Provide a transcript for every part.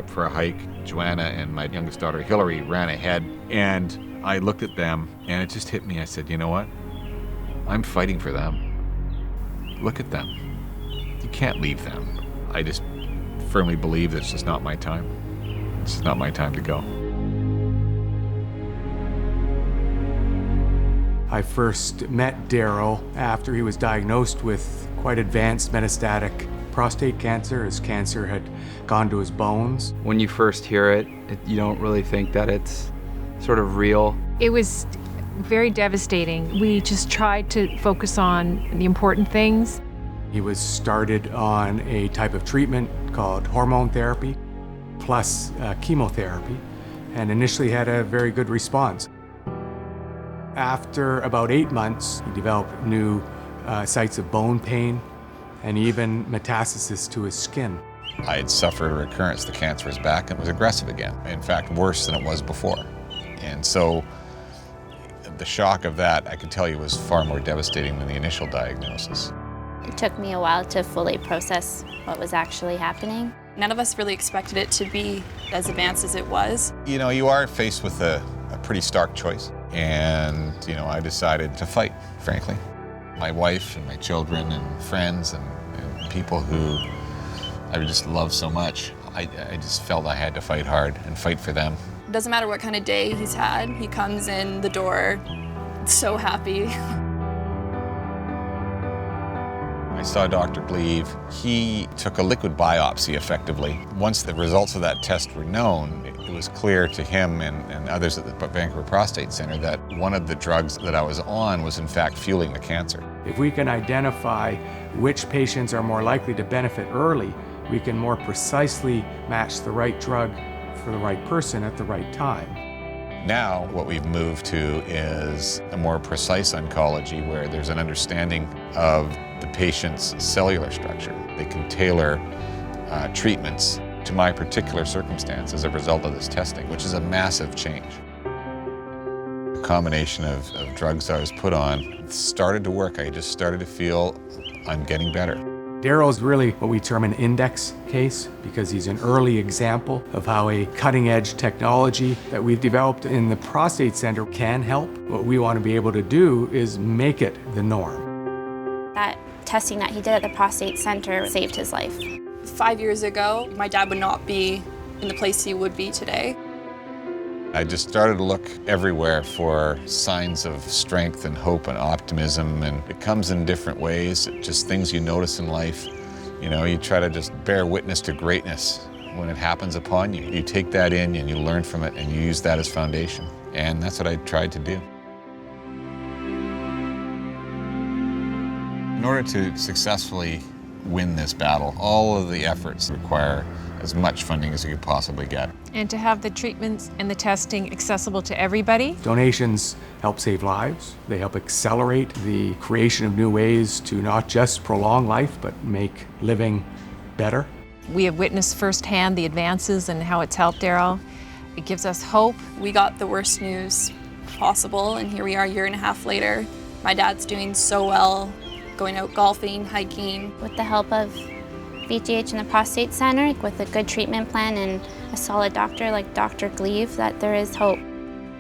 up for a hike. Joanna and my youngest daughter, Hillary, ran ahead, and I looked at them, and it just hit me. I said, you know what? I'm fighting for them. Look at them. You can't leave them. I just firmly believe that it's just not my time. It's just not my time to go. I first met Daryl after he was diagnosed with quite advanced metastatic prostate cancer. His cancer had gone to his bones. When you first hear it, you don't really think that it's sort of real. It was very devastating. We just tried to focus on the important things. He was started on a type of treatment called hormone therapy plus chemotherapy, and initially had a very good response. After about 8 months, he developed new sites of bone pain and even metastasis to his skin. I had suffered a recurrence. The cancer was back and was aggressive again. In fact, worse than it was before. And so the shock of that, I could tell you, was far more devastating than the initial diagnosis. It took me a while to fully process what was actually happening. None of us really expected it to be as advanced as it was. You know, you are faced with a pretty stark choice. And, you know, I decided to fight, frankly. My wife and my children and friends and people who I just love so much, I just felt I had to fight hard and fight for them. It doesn't matter what kind of day he's had, he comes in the door so happy. I saw Dr. Gleave. He took a liquid biopsy effectively. Once the results of that test were known, it was clear to him and others at the Vancouver Prostate Centre that one of the drugs that I was on was in fact fueling the cancer. If we can identify which patients are more likely to benefit early, we can more precisely match the right drug for the right person at the right time. Now, what we've moved to is a more precise oncology where there's an understanding of the patient's cellular structure. They can tailor treatments to my particular circumstance as a result of this testing, which is a massive change. The combination of drugs I was put on started to work. I just started to feel I'm getting better. Daryl's really what we term an index case because he's an early example of how a cutting-edge technology that we've developed in the prostate center can help. What we want to be able to do is make it the norm. That testing that he did at the prostate center saved his life. 5 years ago, my dad would not be in the place he would be today. I just started to look everywhere for signs of strength and hope and optimism, and it comes in different ways, just things you notice in life. You know, you try to just bear witness to greatness. When it happens upon you, you take that in and you learn from it and you use that as foundation. And that's what I tried to do. In order to successfully win this battle, all of the efforts require as much funding as you could possibly get. And to have the treatments and the testing accessible to everybody. Donations help save lives. They help accelerate the creation of new ways to not just prolong life, but make living better. We have witnessed firsthand the advances and how it's helped Daryl. It gives us hope. We got the worst news possible, and here we are a year and a half later. My dad's doing so well, going out golfing, hiking. With the help of VGH and the Prostate Centre, with a good treatment plan and a solid doctor like Dr. Gleave, that there is hope.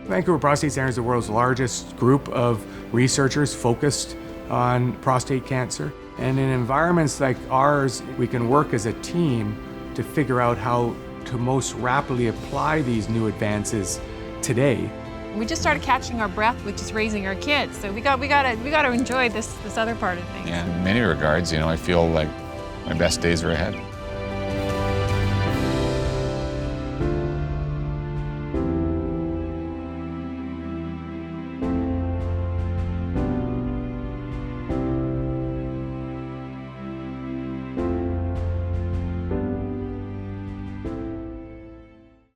Vancouver Prostate Centre is the world's largest group of researchers focused on prostate cancer. And in environments like ours, we can work as a team to figure out how to most rapidly apply these new advances today. We just started catching our breath, which is raising our kids. So we got to enjoy this other part of things. And in many regards, you know, I feel like my best days are ahead.